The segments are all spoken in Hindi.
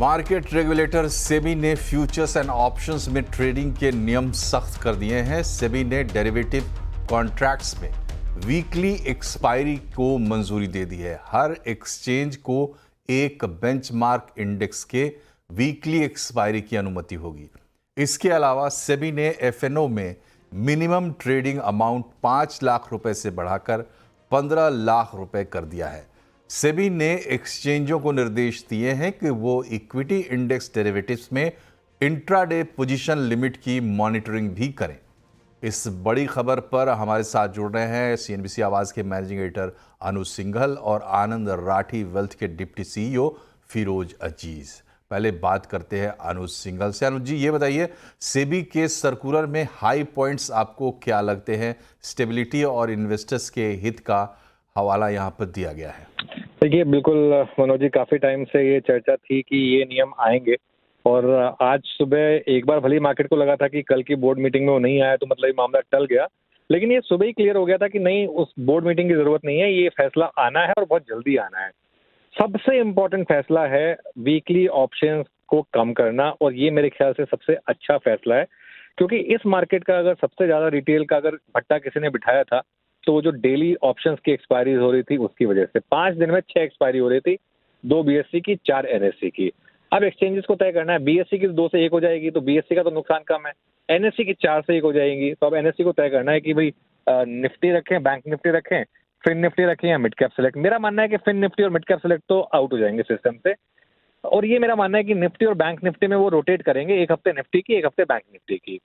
मार्केट रेगुलेटर सेबी ने फ्यूचर्स एंड ऑप्शंस में ट्रेडिंग के नियम सख्त कर दिए हैं। सेबी ने डेरिवेटिव कॉन्ट्रैक्ट्स में वीकली एक्सपायरी को मंजूरी दे दी है। हर एक्सचेंज को एक बेंचमार्क इंडेक्स के वीकली एक्सपायरी की अनुमति होगी। इसके अलावा सेबी ने एफएनओ में मिनिमम ट्रेडिंग अमाउंट 5 लाख रुपए से बढ़ाकर 15 लाख रुपए कर दिया है। सेबी ने एक्सचेंजों को निर्देश दिए हैं कि वो इक्विटी इंडेक्स डेरिवेटिव्स में इंट्राडे पोजीशन लिमिट की मॉनिटरिंग भी करें। इस बड़ी खबर पर हमारे साथ जुड़ रहे हैं सीएनबीसी आवाज के मैनेजिंग एडिटर अनुज सिंघल और आनंद राठी वेल्थ के डिप्टी सीईओ फिरोज अजीज। पहले बात करते हैं अनुज सिंघल से। अनुज जी, ये बताइए, सेबी के सर्कुलर में हाई पॉइंट्स आपको क्या लगते हैं? स्टेबिलिटी और इन्वेस्टर्स के हित का हवाला यहाँ पर दिया गया है। देखिए, बिल्कुल मनोज जी, काफी टाइम से ये चर्चा थी कि ये नियम आएंगे और आज सुबह एक बार भली मार्केट को लगा था कि कल की बोर्ड मीटिंग में वो नहीं आया तो मतलब ये मामला टल गया, लेकिन ये सुबह ही क्लियर हो गया था कि नहीं, उस बोर्ड मीटिंग की जरूरत नहीं है, ये फैसला आना है और बहुत जल्दी आना है। सबसे इम्पोर्टेंट फैसला है वीकली ऑप्शंस को कम करना और ये मेरे ख्याल से सबसे अच्छा फैसला है, क्योंकि इस मार्केट का अगर सबसे ज्यादा रिटेल का अगर भट्टा किसी ने बिठाया था तो वो जो डेली ऑप्शंस की एक्सपायरी हो रही थी उसकी वजह से 5 दिन में 6 एक्सपायरी हो रही थी, 2 बीएससी की, 4 एनएससी की। अब एक्सचेंजेस को तय करना है, बीएससी की 2 से 1 हो जाएगी तो बीएससी का तो नुकसान कम है, एनएससी की 4 से 1 हो जाएंगी तो अब एनएससी को तय करना है कि भाई निफ्टी रखें, बैंक निफ्टी रखें, फिन निफ्टी रखें या मिड कैप सेलेक्ट। मेरा मानना है कि फिन निफ्टी और मिड कैप सेलेक्ट तो आउट हो जाएंगे सिस्टम से, और ये मेरा मानना है कि निफ्टी और बैंक निफ्टी में वो रोटेट करेंगे, एक हफ्ते निफ्टी की, एक हफ्ते बैंक निफ्टी की।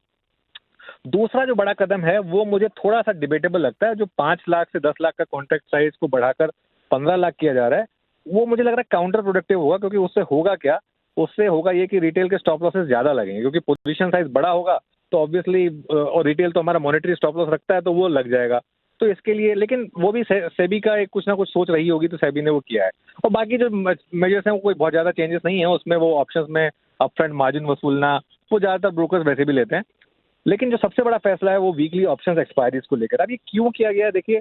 दूसरा जो बड़ा कदम है वो मुझे थोड़ा सा डिबेटेबल लगता है, जो 5 लाख से 10 लाख का कॉन्ट्रैक्ट साइज को बढ़ाकर 15 लाख किया जा रहा है, वो मुझे लग रहा है काउंटर प्रोडक्टिव होगा, क्योंकि उससे होगा क्या, उससे होगा ये कि रिटेल के स्टॉप लॉसेस ज्यादा लगेंगे, क्योंकि पोजीशन साइज बड़ा होगा तो ऑब्वियसली, और रिटेल तो हमारा मॉनेटरी स्टॉप लॉस रखता है तो वो लग जाएगा। तो इसके लिए, लेकिन वो भी सेबी का एक कुछ ना कुछ सोच रही होगी तो सेबी ने वो किया है। और बाकी जो मेजर्स हैं वो कोई बहुत ज्यादा चेंजेस नहीं है उसमें। वो ऑप्शंस में अपफ्रंट मार्जिन वसूलना वो ज्यादातर ब्रोकर्स वैसे भी लेते हैं, लेकिन जो सबसे बड़ा फैसला है वो वीकली ऑप्शंस एक्सपायरीज को लेकर। अब ये क्यों किया गया है? देखिए,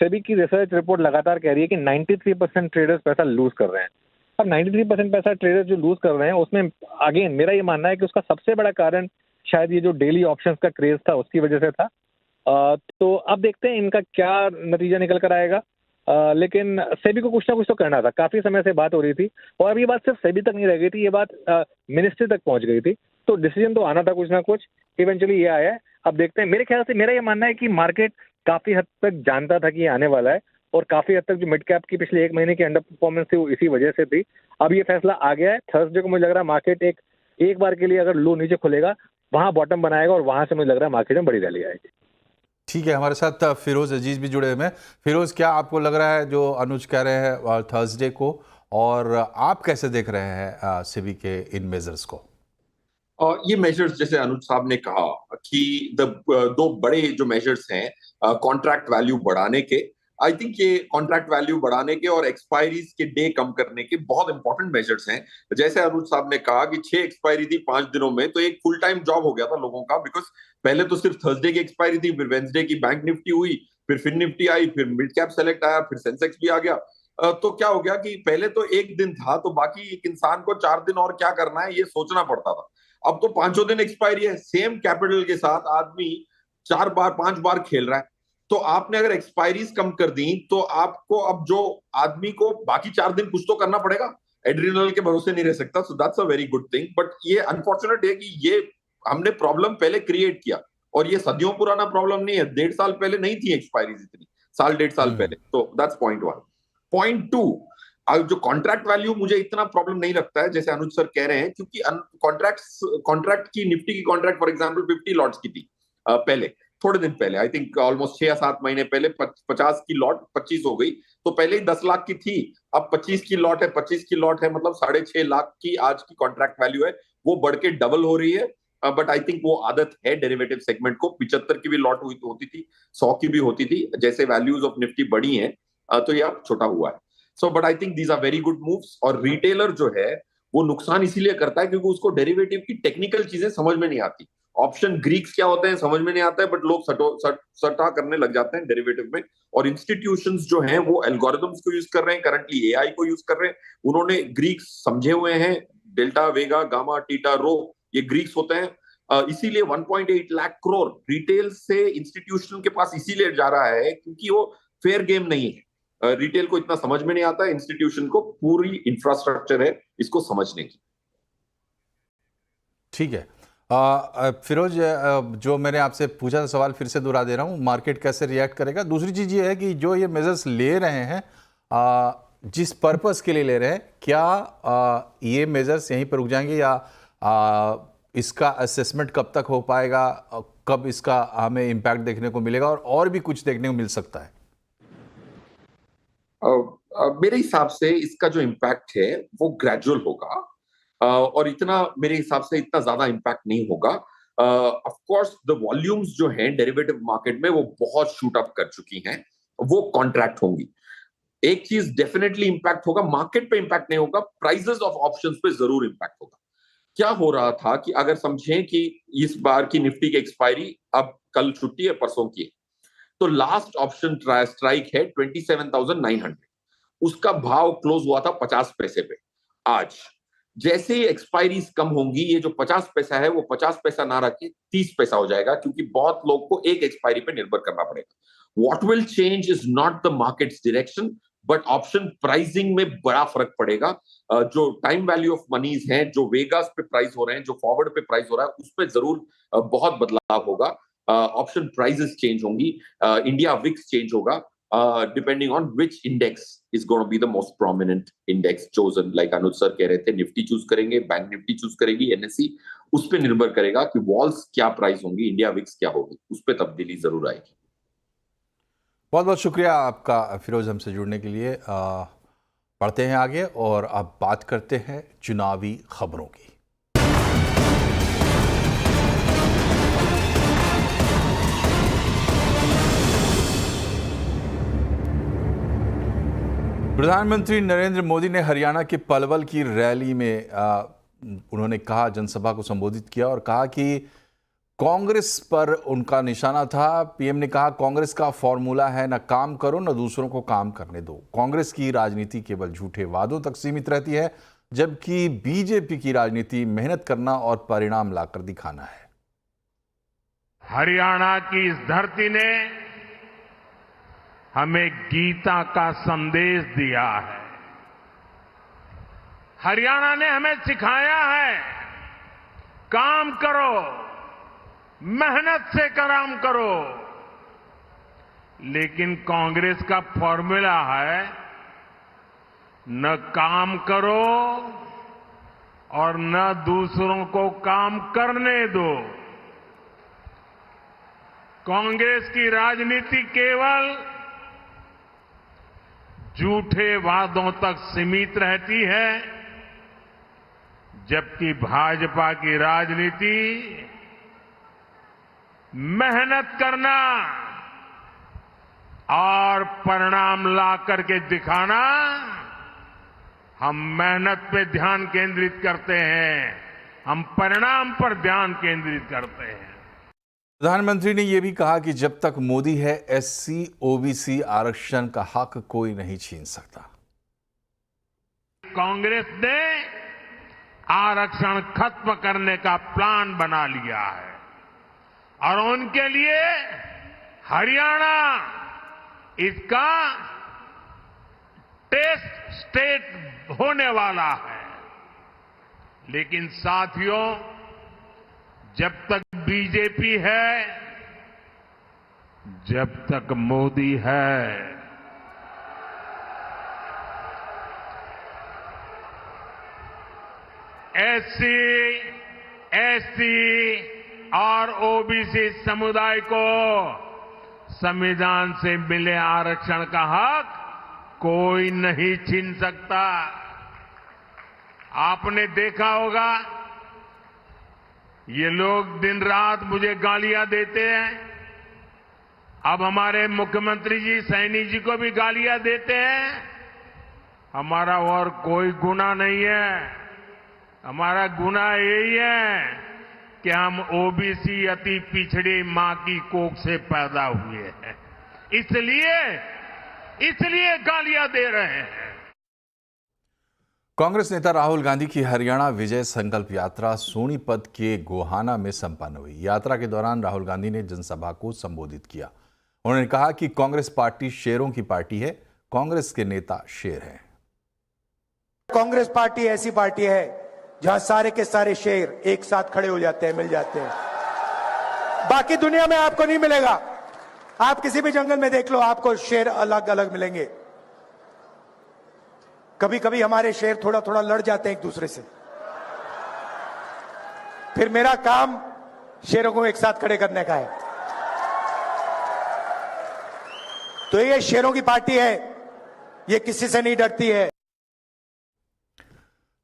सेबी की रिसर्च रिपोर्ट लगातार कह रही है कि 93% ट्रेडर्स पैसा लूज कर रहे हैं। अब 93% पैसा ट्रेडर्स जो लूज कर रहे हैं उसमें अगेन मेरा ये मानना है कि उसका सबसे बड़ा कारण शायद ये जो डेली ऑप्शंस का क्रेज था उसकी वजह से था। तो अब देखते हैं इनका क्या नतीजा निकल कर आएगा। लेकिन सेबी को कुछ ना कुछ तो करना था, काफी समय से बात हो रही थी, और अब ये बात सिर्फ सेबी तक नहीं रह गई थी, ये बात मिनिस्ट्री तक पहुंच गई थी, तो डिसीजन तो आना था कुछ ना कुछ। इवेंचुअली ये आया है, अब देखते हैं। मेरे ख्याल से मेरा ये मानना है कि मार्केट काफी हद तक जानता था कि ये आने वाला है, और काफी हद तक जो मिड कैप की पिछले 1 महीने की अंडर परफॉर्मेंस थी वो इसी वजह से थी। अब ये फैसला आ गया है, थर्सडे को मुझे लग रहा है मार्केट एक बार के लिए अगर लो नीचे खुलेगा वहां बॉटम बनाएगा, और वहां से मुझे लग रहा है मार्केट में बड़ी रैली आएगी। ठीक है, हमारे साथ फिरोज अजीज भी जुड़े हुए हैं। फिरोज, क्या आपको लग रहा है जो अनुज कह रहे हैं थर्सडे को, और आप कैसे देख रहे हैं सेबी के इन मेजर्स को? ये मेजर्स, जैसे अनुज साहब ने कहा कि दो बड़े जो मेजर्स हैं कॉन्ट्रैक्ट वैल्यू बढ़ाने के, आई थिंक ये कॉन्ट्रैक्ट वैल्यू बढ़ाने के और एक्सपायरीज के डे कम करने के बहुत इंपॉर्टेंट मेजर्स हैं। जैसे अनुज साहब ने कहा कि 6 एक्सपायरी थी 5 दिनों में, तो एक फुल टाइम जॉब हो गया था लोगों का, बिकॉज पहले तो सिर्फ थर्सडे की एक्सपायरी थी, फिर वेंसडे की बैंक निफ्टी हुई, फिर फिन निफ्टी आई, फिर मिड कैप सेलेक्ट आया, फिर सेंसेक्स भी आ गया। तो क्या हो गया कि पहले तो एक दिन था तो बाकी एक इंसान को 4 दिन और क्या करना है ये सोचना पड़ता था। अब तो 5 दिन एक्सपायरी है, सेम कैपिटल के साथ आदमी 4 बार 5 बार खेल रहा है। तो आपने अगर एक्सपायरीज कम कर दी तो आपको अब जो आदमी को बाकी 4 दिन कुछ तो करना पड़ेगा, एड्रिनल के भरोसे नहीं रह सकता। So that's a very good thing. But ये अनफॉर्चुनेट है कि ये हमने प्रॉब्लम पहले क्रिएट किया, और ये सदियों पुराना प्रॉब्लम नहीं है। 1.5 साल पहले नहीं थी एक्सपायरीज इतनी, साल 1.5 साल पहले। तो दैट्स पॉइंट 1। पॉइंट 2, जो कॉन्ट्रैक्ट वैल्यू, मुझे इतना प्रॉब्लम नहीं लगता है जैसे अनुज सर कह रहे हैं, क्योंकि कॉन्ट्रैक्ट की, निफ्टी की कॉन्ट्रैक्ट फॉर एग्जांपल 50 लॉट्स की थी पहले, थोड़े दिन पहले, आई थिंक ऑलमोस्ट 6 या 7 महीने पहले 50 की लॉट 25 हो गई, तो पहले ही 10 लाख की थी, अब 25 की लॉट है, 25 की लॉट है, मतलब 6.5 लाख की आज की कॉन्ट्रैक्ट वैल्यू है, वो बढ़ के डबल हो रही है। बट आई थिंक वो आदत है डेरिवेटिव सेगमेंट को। 75 की भी लॉट होती थी, 100 की भी होती थी, जैसे वैल्यूज ऑफ निफ्टी बढ़ी है तो ये अब छोटा हुआ है। So but I think these are very good moves. और रिटेलर जो है वो नुकसान इसीलिए करता है क्योंकि उसको डेरिवेटिव की टेक्निकल चीजें समझ में नहीं आती। ऑप्शन ग्रीक्स क्या होते हैं समझ में नहीं आता है, बट लोग सटा करने लग जाते हैं डेरिवेटिव में। और इंस्टीट्यूशंस जो हैं वो एल्गोरिथम्स को यूज कर रहे हैं, करंटली एआई को यूज कर रहे हैं। उन्होंने ग्रीक्स समझे हुए हैं, डेल्टा, वेगा, गामा, टीटा, रो, ये ग्रीक्स होते हैं। इसीलिए 1.8 लाख करोड़ रिटेल से इंस्टीट्यूशनल के पास इसीलिए जा रहा है क्योंकि वो फेयर गेम नहीं है। रिटेल को इतना समझ में नहीं आता, इंस्टीट्यूशन को पूरी इंफ्रास्ट्रक्चर है इसको समझने की। ठीक है। फिरोज, जो मैंने आपसे पूछा था सवाल फिर से दोहरा दे रहा हूँ, मार्केट कैसे रिएक्ट करेगा। दूसरी चीज़ ये है कि जो ये मेजर्स ले रहे हैं, जिस पर्पस के लिए ले रहे हैं, क्या ये मेजर्स यहीं पर रुक जाएंगे या इसका असेसमेंट कब तक हो पाएगा, कब इसका हमें इम्पैक्ट देखने को मिलेगा और भी कुछ देखने को मिल सकता है? मेरे हिसाब से इसका जो इम्पैक्ट है वो ग्रेजुअल होगा, और इतना मेरे हिसाब से इतना ज्यादा इम्पैक्ट नहीं होगा। ऑफ कोर्स द वॉल्यूम्स जो हैं डेरिवेटिव मार्केट में वो बहुत शूट अप कर चुकी हैं, वो कॉन्ट्रैक्ट होंगी। एक चीज डेफिनेटली इम्पैक्ट होगा, मार्केट पे इम्पैक्ट नहीं होगा, प्राइसेस ऑफ ऑप्शंस पे जरूर इम्पैक्ट होगा। क्या हो रहा था कि अगर समझें कि इस बार की निफ्टी की एक्सपायरी अब कल छुट्टी है, परसों की है, तो लास्ट ऑप्शन स्ट्राइक है 27,900, उसका भाव क्लोज हुआ था 50 पैसे पे। आज जैसे ही एक्सपायरीज कम होंगी, ये जो 50 पैसा है वो 50 पैसा ना रखे 30 पैसा हो जाएगा, क्योंकि बहुत लोग को एक एक्सपायरी पे निर्भर करना पड़ेगा। What will change is not the markets direction, but option pricing में बड़ा फर्क पड़ेगा। जो टाइम वैल्यू ऑफ मनीज हैं, जो वेगास पे प्राइस हो रहे हैं, जो फॉरवर्ड पे प्राइस हो रहा है, उस पर जरूर बहुत बदलाव होगा। ऑप्शन प्राइसेस चेंज होंगी, इंडिया विक्स चेंज होगा, depending on which index is going to be the most prominent index chosen. Like Anuj sir कह रहे थे, निफ्टी चूज करेंगे, बैंक निफ्टी चूज करेगी, एनएससी, उस पर निर्भर करेगा कि वॉल्स क्या प्राइस होंगी, इंडिया विक्स क्या होगी, उस पर तब्दीली जरूर आएगी। बहुत बहुत शुक्रिया आपका फिरोज, हमसे जुड़ने के लिए। पढ़ते हैं आगे और अब बात करते हैं चुनावी खबरों की। प्रधानमंत्री नरेंद्र मोदी ने हरियाणा के पलवल की रैली में उन्होंने कहा, जनसभा को संबोधित किया और कहा कि कांग्रेस पर उनका निशाना था। पीएम ने कहा, कांग्रेस का फॉर्मूला है न काम करो न दूसरों को काम करने दो। कांग्रेस की राजनीति केवल झूठे वादों तक सीमित रहती है, जबकि बीजेपी की राजनीति मेहनत करना और परिणाम लाकर दिखाना है। हरियाणा की इस धरती ने हमें गीता का संदेश दिया है। हरियाणा ने हमें सिखाया है, काम करो, मेहनत से काम करो। लेकिन कांग्रेस का फॉर्मूला है, न काम करो और न दूसरों को काम करने दो। कांग्रेस की राजनीति केवल झूठे वादों तक सीमित रहती है, जबकि भाजपा की राजनीति मेहनत करना और परिणाम ला करके दिखाना। हम मेहनत पे ध्यान केंद्रित करते हैं, हम परिणाम पर ध्यान केंद्रित करते हैं। प्रधानमंत्री ने यह भी कहा कि जब तक मोदी है, एससी ओबीसी आरक्षण का हक कोई नहीं छीन सकता। कांग्रेस ने आरक्षण खत्म करने का प्लान बना लिया है और उनके लिए हरियाणा इसका टेस्ट स्टेट होने वाला है। लेकिन साथियों, जब तक बीजेपी है, जब तक मोदी है, एससी, एसटी और ओबीसी समुदाय को संविधान से मिले आरक्षण का हक कोई नहीं छीन सकता। आपने देखा होगा, ये लोग दिन रात मुझे गालियां देते हैं। अब हमारे मुख्यमंत्री जी, सैनी जी को भी गालियां देते हैं। हमारा और कोई गुनाह नहीं है। हमारा गुनाह यही है कि हम ओबीसी अति पिछड़ी मां की कोख से पैदा हुए हैं, इसलिए गालियां दे रहे हैं। कांग्रेस नेता राहुल गांधी की हरियाणा विजय संकल्प यात्रा सोनीपत के गोहाना में संपन्न हुई। यात्रा के दौरान राहुल गांधी ने जनसभा को संबोधित किया। उन्होंने कहा कि कांग्रेस पार्टी शेरों की पार्टी है, कांग्रेस के नेता शेर हैं। कांग्रेस पार्टी ऐसी पार्टी है जहां सारे के सारे शेर एक साथ खड़े हो जाते हैं, मिल जाते हैं। बाकी दुनिया में आपको नहीं मिलेगा। आप किसी भी जंगल में देख लो, आपको शेर अलग अलग मिलेंगे। कभी कभी हमारे शेर थोड़ा थोड़ा लड़ जाते हैं एक दूसरे से। फिर मेरा काम शेरों को एक साथ खड़े करने का है। तो ये शेरों की पार्टी है, ये किसी से नहीं डरती है।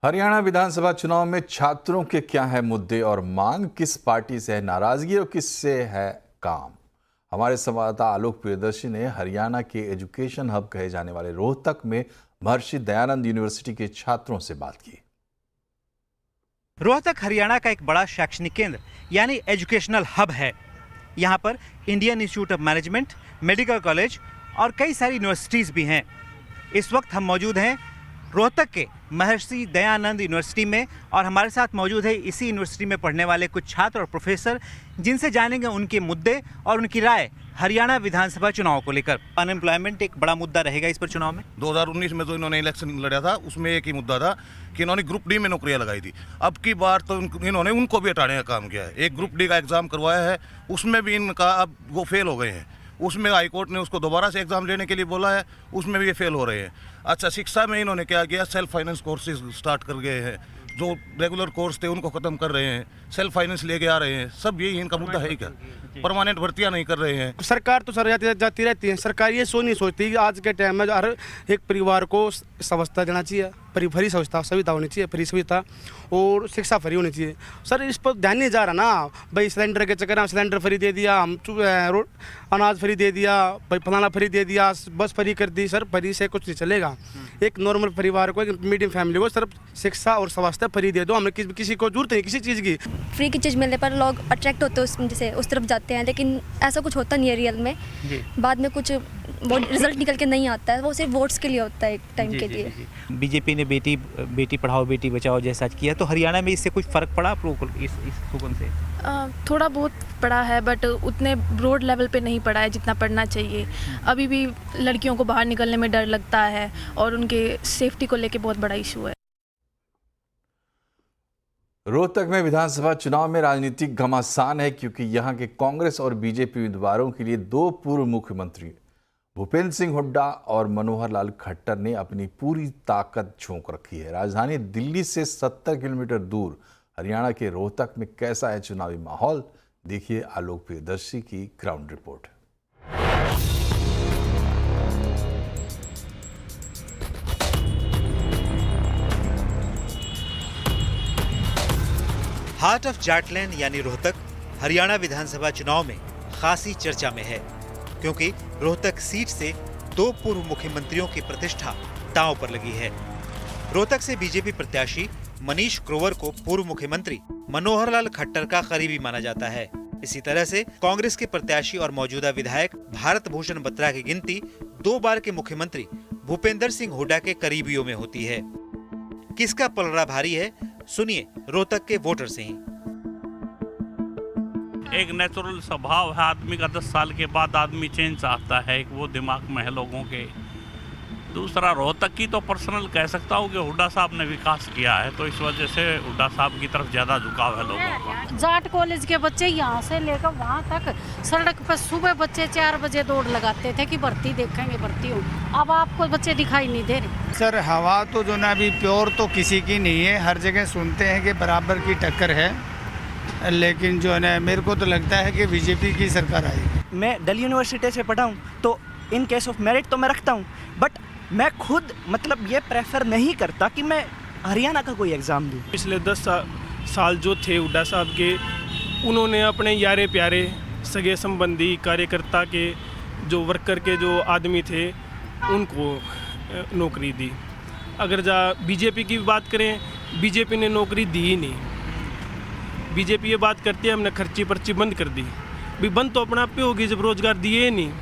हरियाणा विधानसभा चुनाव में छात्रों के क्या है मुद्दे और मांग, किस पार्टी से है नाराजगी और किससे है काम। हमारे संवाददाता आलोक प्रियदर्शी ने हरियाणा के एजुकेशन हब कहे जाने वाले रोहतक में महर्षि दयानंद यूनिवर्सिटी के छात्रों से बात की। रोहतक हरियाणा का एक बड़ा शैक्षणिक केंद्र यानी एजुकेशनल हब है। यहाँ पर Indian Institute of management, medical college और कई सारी यूनिवर्सिटीज़ भी हैं। इस वक्त हम मौजूद हैं रोहतक के महर्षि दयानंद यूनिवर्सिटी में और हमारे साथ मौजूद है इसी यूनिवर्सिटी में पढ़ने वाले कुछ छात्र और प्रोफेसर, जिनसे जानेंगे उनके मुद्दे और उनकी राय हरियाणा विधानसभा चुनाव को लेकर। अनएम्प्लॉयमेंट एक बड़ा मुद्दा रहेगा इस पर चुनाव में। 2019 में जो इन्होंने इलेक्शन लड़ा था उसमें एक ही मुद्दा था कि इन्होंने ग्रुप डी में नौकरियां लगाई थी। अब की बार तो इन्होंने उनको भी हटाने का काम किया है। एक ग्रुप डी का एग्ज़ाम करवाया है, उसमें भी इनका अब वो फेल हो गए हैं। उसमें हाईकोर्ट ने उसको दोबारा से एग्ज़ाम लेने के लिए बोला है, उसमें भी ये फेल हो रहे हैं। अच्छा, शिक्षा में इन्होंने क्या किया, सेल्फ फाइनेंस कोर्सेज स्टार्ट कर गए हैं। जो रेगुलर कोर्स थे उनको ख़त्म कर रहे हैं, सेल्फ फाइनेंस लेके आ रहे हैं। सब यही इनका मुद्दा है क्या? परमानेंट भर्तियां नहीं कर रहे हैं। सरकार तो सर जाती रहती है। सरकार ये नहीं सोचती कि आज के टाइम में हर एक परिवार को व्यवस्था देना चाहिए, फ्री सुविधा होनी चाहिए, फ्री सुविधा और शिक्षा फ्री होनी चाहिए। सर इस पर ध्यान नहीं जा रहा ना। भाई सिलेंडर के चक्कर में सिलेंडर फ्री दे दिया, हम अनाज फ्री दे दिया, भाई फलाना फ्री दे दिया, बस फ्री कर दी। सर फ्री से कुछ नहीं चलेगा। एक नॉर्मल परिवार को, एक मीडियम फैमिली को सिर्फ शिक्षा और स्वास्थ्य फ्री दे दो। हमें किसी को जरूरत नहीं किसी चीज़ की। फ्री की चीज़ मिलने पर लोग अट्रैक्ट होते हैं जैसे उस तरफ जाते हैं, लेकिन ऐसा कुछ होता नहीं है रियल में। बाद में कुछ वो रिजल्ट निकल के नहीं आता है, वो सिर्फ वोट्स के लिए होता है एक टाइम के लिए। बीजेपी ने बेटी पढ़ाओ बेटी बचाओ जैसा किया, तो हरियाणा में इससे कुछ फर्क पड़ा इस स्लोगन से? थोड़ा बहुत पड़ा है, बट उतने ब्रॉड लेवल पे नहीं पड़ा है जितना पढ़ना चाहिए। अभी भी लड़कियों को बाहर निकलने में डर लगता है और उनके सेफ्टी को लेके बहुत बड़ा इशू है। रोहतक में विधानसभा चुनाव में राजनीतिक घमासान है, क्योंकि यहां के कांग्रेस और बीजेपी उम्मीदवारों के लिए दो पूर्व मुख्यमंत्री भूपेंद्र सिंह हुड्डा और मनोहर लाल खट्टर ने अपनी पूरी ताकत झोंक रखी है। राजधानी दिल्ली से 70 किलोमीटर दूर हरियाणा के रोहतक में कैसा है चुनावी माहौल, देखिए आलोक प्रियदर्शी की ground report. Heart of Jatland यानी रोहतक हरियाणा विधानसभा चुनाव में खासी चर्चा में है, क्योंकि रोहतक सीट से दो पूर्व मुख्यमंत्रियों की प्रतिष्ठा दांव पर लगी है। रोहतक से बीजेपी प्रत्याशी मनीष ग्रोवर को पूर्व मुख्यमंत्री मनोहर लाल खट्टर का करीबी माना जाता है। इसी तरह से कांग्रेस के प्रत्याशी और मौजूदा विधायक भारत भूषण बत्रा की गिनती 2 बार के मुख्यमंत्री भूपेंद्र सिंह हुड्डा के करीबियों में होती है। किसका पलड़ा भारी है, सुनिए रोहतक के वोटर से ही। एक नेचुरल स्वभाव है आदमी का, 10 साल के बाद आदमी चेंज चाहता है, एक वो दिमाग में है लोगों के। दूसरा रोहतक की तो पर्सनल कह सकता हूँ कि हुड्डा साहब ने विकास किया है, तो इस वजह से हुड्डा साहब की तरफ ज़्यादा झुकाव है लोगों का। जाट कॉलेज के बच्चे यहाँ से लेकर वहाँ तक सड़क पर सुबह बच्चे 4 बजे दौड़ लगाते थे कि भर्ती देखेंगे, भर्ती हो। अब आपको बच्चे दिखाई नहीं दे रहे। सर हवा तो जो ना अभी प्योर तो किसी की नहीं है। हर जगह सुनते हैं कि बराबर की टक्कर है, लेकिन जो है ना मेरे को तो लगता है कि बीजेपी की सरकार आएगी। मैं दिल्ली यूनिवर्सिटी से पढ़ा हूँ, तो इन केस ऑफ मेरिट तो मैं रखता हूँ, बट मैं खुद मतलब ये प्रेफर नहीं करता कि मैं हरियाणा का कोई एग्ज़ाम दूँ। पिछले 10 साल जो थे हुड्डा साहब के, उन्होंने अपने यारे प्यारे सगे संबंधी कार्यकर्ता के जो वर्कर के जो आदमी थे उनको नौकरी दी। अगर बीजेपी की बात करें, बीजेपी ने नौकरी दी ही नहीं। बीजेपी ये बात करती है हमने खर्ची पर्ची बंद कर दी, भी बंद तो अपने आप पे होगी जब रोजगार दिए ही नहीं।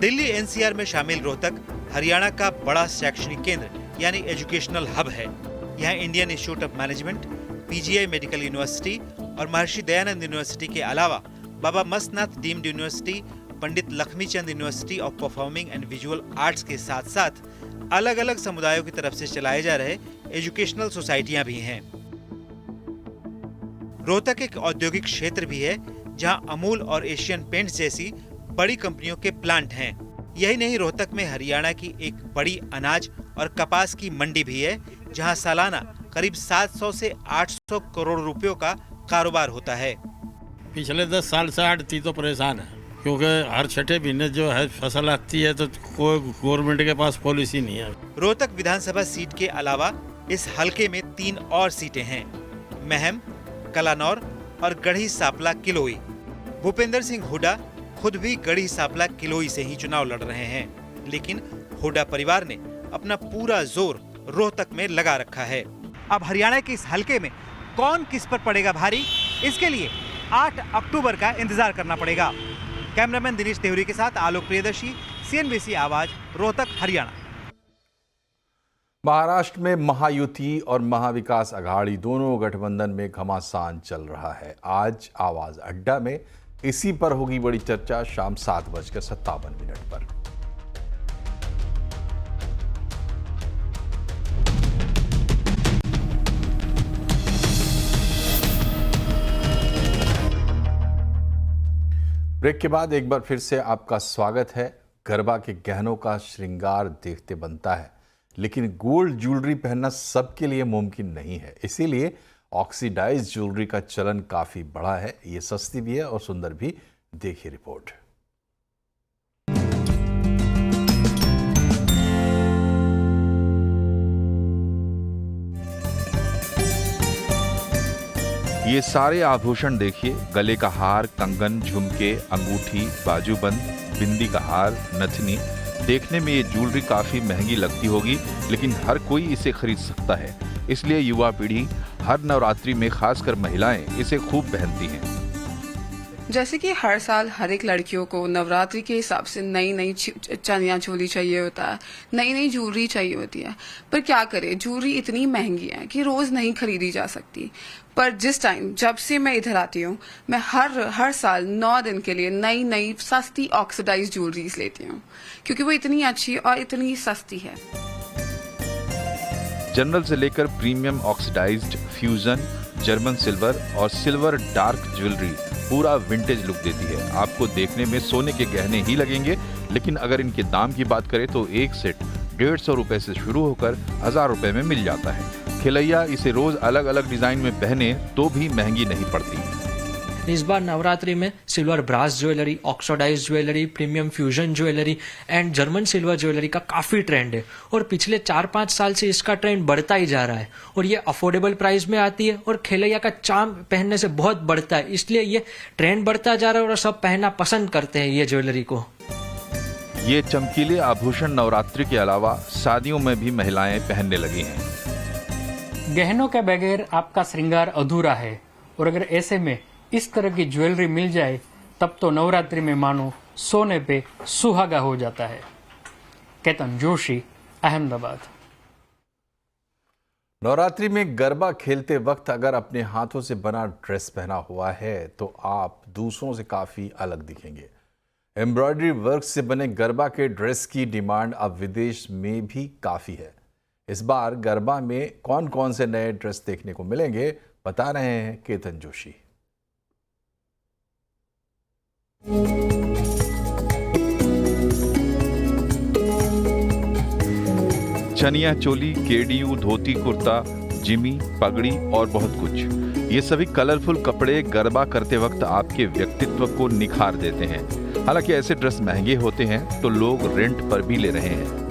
दिल्ली एनसीआर में शामिल रोहतक हरियाणा का बड़ा शैक्षणिक केंद्र यानी एजुकेशनल हब है। यहाँ Indian Institute of Management, PGI medical university और महर्षि दयानंद यूनिवर्सिटी के अलावा Baba Mastnath deemed university, Pandit Lakshmichand university of performing and visual arts के साथ साथ अलग अलग समुदायों की तरफ से चलाए जा रहे एजुकेशनल सोसाइटियां भी हैं। रोहतक एक औद्योगिक क्षेत्र भी है जहां अमूल और एशियन पेंट्स जैसी बड़ी कंपनियों के प्लांट हैं। यही नहीं, रोहतक में हरियाणा की एक बड़ी अनाज और कपास की मंडी भी है जहां सालाना करीब 700 से 800 करोड़ रुपयों का कारोबार होता है। पिछले 10 साल से आड़ती तो परेशान है, क्योंकि हर छठे महीने जो है फसल आती है तो कोई गवर्नमेंट के पास पॉलिसी नहीं है। रोहतक विधानसभा सीट के अलावा इस हलके में 3 और सीटें हैं, महम, कलानौर और गढ़ी सांपला किलोई। भूपेंद्र सिंह हुड्डा खुद भी गढ़ी सांपला किलोई से ही चुनाव लड़ रहे हैं, लेकिन हुड्डा परिवार ने अपना पूरा जोर रोहतक में लगा रखा है। अब हरियाणा के इस हलके में कौन किस पर पड़ेगा भारी, इसके लिए 8 अक्टूबर का इंतजार करना पड़ेगा। कैमरामैन दिनेश देवरी के साथ आलोक प्रियदर्शी, CNBC आवाज, रोहतक, हरियाणा। महाराष्ट्र में महायुति और महाविकास अघाड़ी दोनों गठबंधन में घमासान चल रहा है। आज आवाज अड्डा में इसी पर होगी बड़ी चर्चा शाम 7:57 पर। ब्रेक के बाद एक बार फिर से आपका स्वागत है। गरबा के गहनों का श्रृंगार देखते बनता है, लेकिन गोल्ड ज्वेलरी पहनना सबके लिए मुमकिन नहीं है। इसीलिए ऑक्सीडाइज ज्वेलरी का चलन काफी बढ़ा है। ये सस्ती भी है और सुंदर भी। देखिए रिपोर्ट। ये सारे आभूषण देखिए, गले का हार, कंगन, झुमके, अंगूठी, बाजूबंद, बिंदी का हार, नथनी। देखने में ये ज्वेलरी काफी महंगी लगती होगी, लेकिन हर कोई इसे खरीद सकता है। इसलिए युवा पीढ़ी हर नवरात्रि में, खासकर महिलाएं, इसे खूब पहनती हैं। जैसे कि हर साल हर एक लड़कियों को नवरात्रि के हिसाब से नई नई चनिया चोली चाहिए होता है, नई नई ज्वेलरी चाहिए होती है। पर क्या करें, ज्वेलरी इतनी महंगी है कि रोज नहीं खरीदी जा सकती। पर जिस टाइम जब से मैं इधर आती हूँ, मैं हर साल 9 दिन के लिए नई नई सस्ती ऑक्सीडाइज ज्वेलरीज लेती हूँ, क्योंकि वो इतनी अच्छी और इतनी सस्ती है। जनरल से लेकर premium oxidised, fusion, German silver और सिल्वर डार्क ज्वेलरी पूरा विंटेज लुक देती है। आपको देखने में सोने के गहने ही लगेंगे, लेकिन अगर इनके दाम की बात करें तो एक सेट 150 रुपए से शुरू होकर 1000 रुपए में मिल जाता है। खिलैया इसे रोज अलग अलग डिजाइन में पहने तो भी महंगी नहीं पड़ती। इस बार नवरात्रि में silver brass jewellery, oxidise jewellery, premium fusion jewellery and German silver jewellery का काफी ट्रेंड है और पिछले 4-5 साल से इसका ट्रेंड बढ़ता ही जा रहा है और ये अफोर्डेबल प्राइस में आती है और खिलैया का चार्म पहनने से बहुत बढ़ता है, इसलिए ये ट्रेंड बढ़ता जा रहा है और सब पहनना पसंद करते हैं ये ज्वेलरी को। ये चमकीले आभूषण नवरात्रि के अलावा शादियों में भी महिलाएं पहनने लगी हैं। गहनों के बगैर आपका श्रृंगार अधूरा है और अगर ऐसे में इस तरह की ज्वेलरी मिल जाए तब तो नवरात्रि में मानो सोने पे सुहागा हो जाता है। केतन जोशी, अहमदाबाद। नवरात्रि में गरबा खेलते वक्त अगर अपने हाथों से बना ड्रेस पहना हुआ है तो आप दूसरों से काफी अलग दिखेंगे। एम्ब्रॉयडरी वर्क से बने गरबा के ड्रेस की डिमांड अब विदेश में भी काफी है। इस बार गरबा में कौन कौन से नए ड्रेस देखने को मिलेंगे, बता रहे हैं केतन जोशी। चनिया चोली, केडीयू, धोती कुर्ता, जिमी, पगड़ी और बहुत कुछ। ये सभी कलरफुल कपड़े गरबा करते वक्त आपके व्यक्तित्व को निखार देते हैं। हालांकि ऐसे ड्रेस महंगे होते हैं तो लोग रेंट पर भी ले रहे हैं।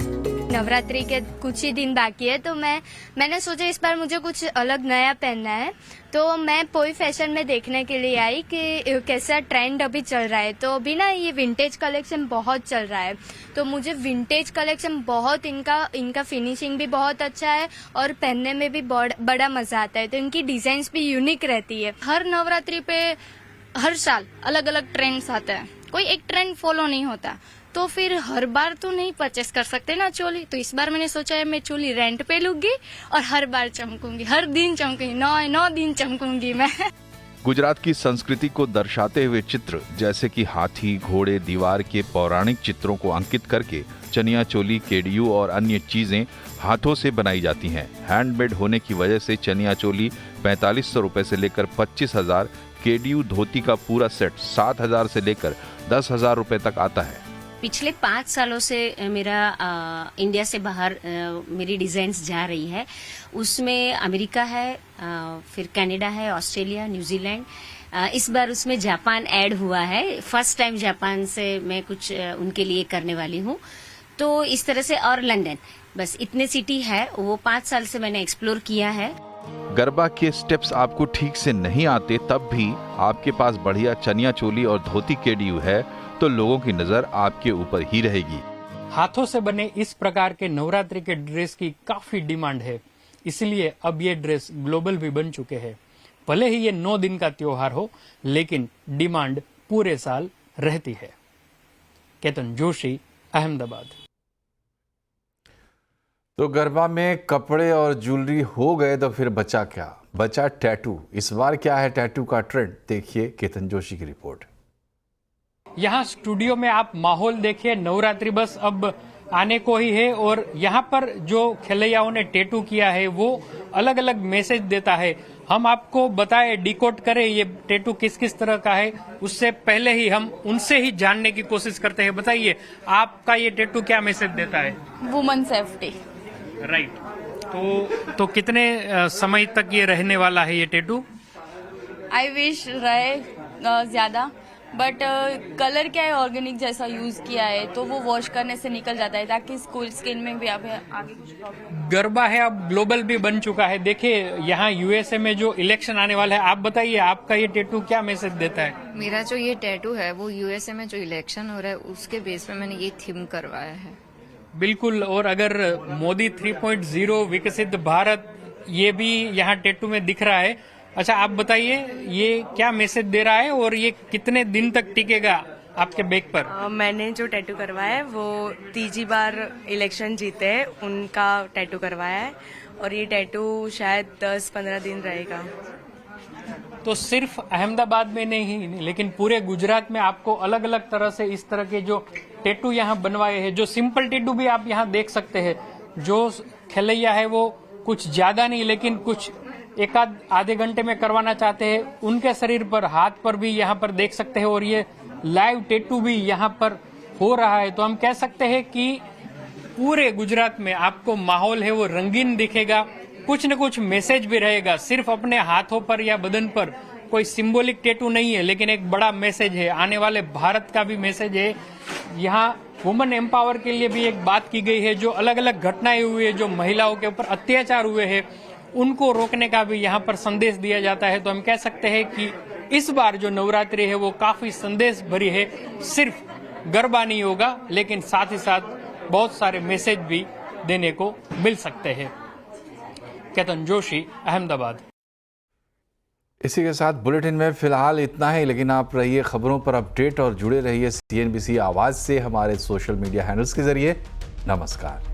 नवरात्रि के कुछ ही दिन बाकी है तो मैंने सोचा इस बार मुझे कुछ अलग नया पहनना है, तो मैं पोई फैशन में देखने के लिए आई कि कैसा ट्रेंड अभी चल रहा है। तो अभी ना ये विंटेज कलेक्शन बहुत चल रहा है, तो मुझे विंटेज कलेक्शन बहुत इनका फिनिशिंग भी बहुत अच्छा है और पहनने में भी बड़ा मजा आता है। तो इनकी डिजाइन्स भी यूनिक रहती है। हर नवरात्रि पे हर साल अलग अलग ट्रेंड्स आते हैं, कोई एक ट्रेंड फॉलो नहीं होता। तो तो फिर हर बार तो नहीं परचेस कर सकते ना चोली, तो इस बार मैंने सोचा है मैं चोली रेंट पे लूंगी और हर बार चमकूंगी, हर दिन चमकूंगी, 9 दिन चमकूंगी मैं। गुजरात की संस्कृति को दर्शाते हुए चित्र जैसे कि हाथी, घोड़े, दीवार के पौराणिक चित्रों को अंकित करके चनिया चोली, केडियू और अन्य चीजें हाथों से बनाई जाती हैं। हैंडमेड होने की वजह से चनिया चोली 4500 रुपए से लेकर 25,000, केडियू धोती का पूरा सेट 7,000 से लेकर 10,000 रुपए तक आता है। पिछले 5 सालों से मेरा इंडिया से बाहर मेरी डिजाइन्स जा रही है। उसमें अमेरिका है, फिर कनाडा है, ऑस्ट्रेलिया, न्यूजीलैंड, इस बार उसमें जापान ऐड हुआ है। फर्स्ट टाइम जापान से मैं कुछ उनके लिए करने वाली हूँ। तो इस तरह से, और लंदन, बस इतने सिटी है, वो 5 साल से मैंने एक्सप्लोर किया है। गरबा के स्टेप्स आपको ठीक से नहीं आते तब भी आपके पास बढ़िया चनिया चोली और धोती केडियू है तो लोगों की नजर आपके ऊपर ही रहेगी। हाथों से बने इस प्रकार के नवरात्रि के ड्रेस की काफी डिमांड है, इसलिए अब ये ड्रेस ग्लोबल भी बन चुके हैं। भले ही ये 9 दिन का त्योहार हो, लेकिन डिमांड पूरे साल रहती है। केतन जोशी, अहमदाबाद। तो गरबा में कपड़े और ज्वेलरी हो गए तो फिर बचा क्या? बचा टैटू। इस बार क्या है टैटू का ट्रेंड? देखिए केतन जोशी की रिपोर्ट। यहाँ स्टूडियो में आप माहौल देखिए, नवरात्रि बस अब आने को ही है और यहाँ पर जो खेलैयाओं ने टैटू किया है वो अलग अलग मैसेज देता है। हम आपको बताएं, डिकोड करें ये टैटू किस किस तरह का है, उससे पहले ही हम उनसे ही जानने की कोशिश करते हैं। बताइए, आपका ये टैटू क्या मैसेज देता है? Woman safety. राइट। तो कितने समय तक ये रहने वाला है ये टैटू? आई विश रहे ज्यादा, बट कलर क्या है, ऑर्गेनिक जैसा यूज किया है तो वो वॉश करने से निकल जाता है, ताकि स्किन में भी आगे कुछ प्रॉब्लम। गरबा है अब ग्लोबल भी बन चुका है। देखिए यहाँ यूएसए में जो इलेक्शन आने वाला है, आप बताइए आपका ये टैटू क्या मैसेज देता है? मेरा जो ये टैटू है वो यूएसए में जो इलेक्शन हो रहा है उसके बेस पे मैंने ये थीम करवाया है। बिल्कुल। और अगर मोदी 3.0 विकसित भारत, ये भी यहाँ टैटू में दिख रहा है। अच्छा, आप बताइए ये क्या मैसेज दे रहा है और ये कितने दिन तक टिकेगा आपके बैक पर? मैंने जो टैटू करवाया है वो तीसरी बार इलेक्शन जीते हैं उनका टैटू करवाया है, और ये टैटू शायद 10-15 दिन रहेगा। तो सिर्फ अहमदाबाद में नहीं, लेकिन पूरे गुजरात में आपको अलग अलग तरह से इस तरह के जो टैटू यहाँ बनवाए हैं, जो सिंपल टैटू भी आप यहाँ देख सकते हैं। जो खेलैया है वो कुछ ज्यादा नहीं, लेकिन कुछ आधे घंटे में करवाना चाहते हैं, उनके शरीर पर, हाथ पर भी यहाँ पर देख सकते हैं। और ये लाइव टैटू भी यहाँ पर हो रहा है। तो हम कह सकते हैं कि पूरे गुजरात में आपको माहौल है वो रंगीन दिखेगा, कुछ न कुछ मैसेज भी रहेगा। सिर्फ अपने हाथों पर या बदन पर कोई सिंबॉलिक टैटू नहीं है, लेकिन एक बड़ा मैसेज है, आने वाले भारत का भी मैसेज है। यहाँ वुमेन एम्पावर के लिए भी एक बात की गई है। जो अलग अलग घटनाएं हुई है, जो महिलाओं के ऊपर अत्याचार हुए हैं, उनको रोकने का भी यहाँ पर संदेश दिया जाता है। तो हम कह सकते हैं कि इस बार जो नवरात्रि है वो काफी संदेश भरी है। सिर्फ गरबा नहीं होगा, लेकिन साथ ही साथ बहुत सारे मैसेज भी देने को मिल सकते हैं। केतन जोशी, अहमदाबाद। इसी के साथ बुलेटिन में फिलहाल इतना ही, लेकिन आप रहिए खबरों पर अपडेट और जुड़े रहिए CNBC आवाज से हमारे सोशल मीडिया हैंडल्स के जरिए। नमस्कार।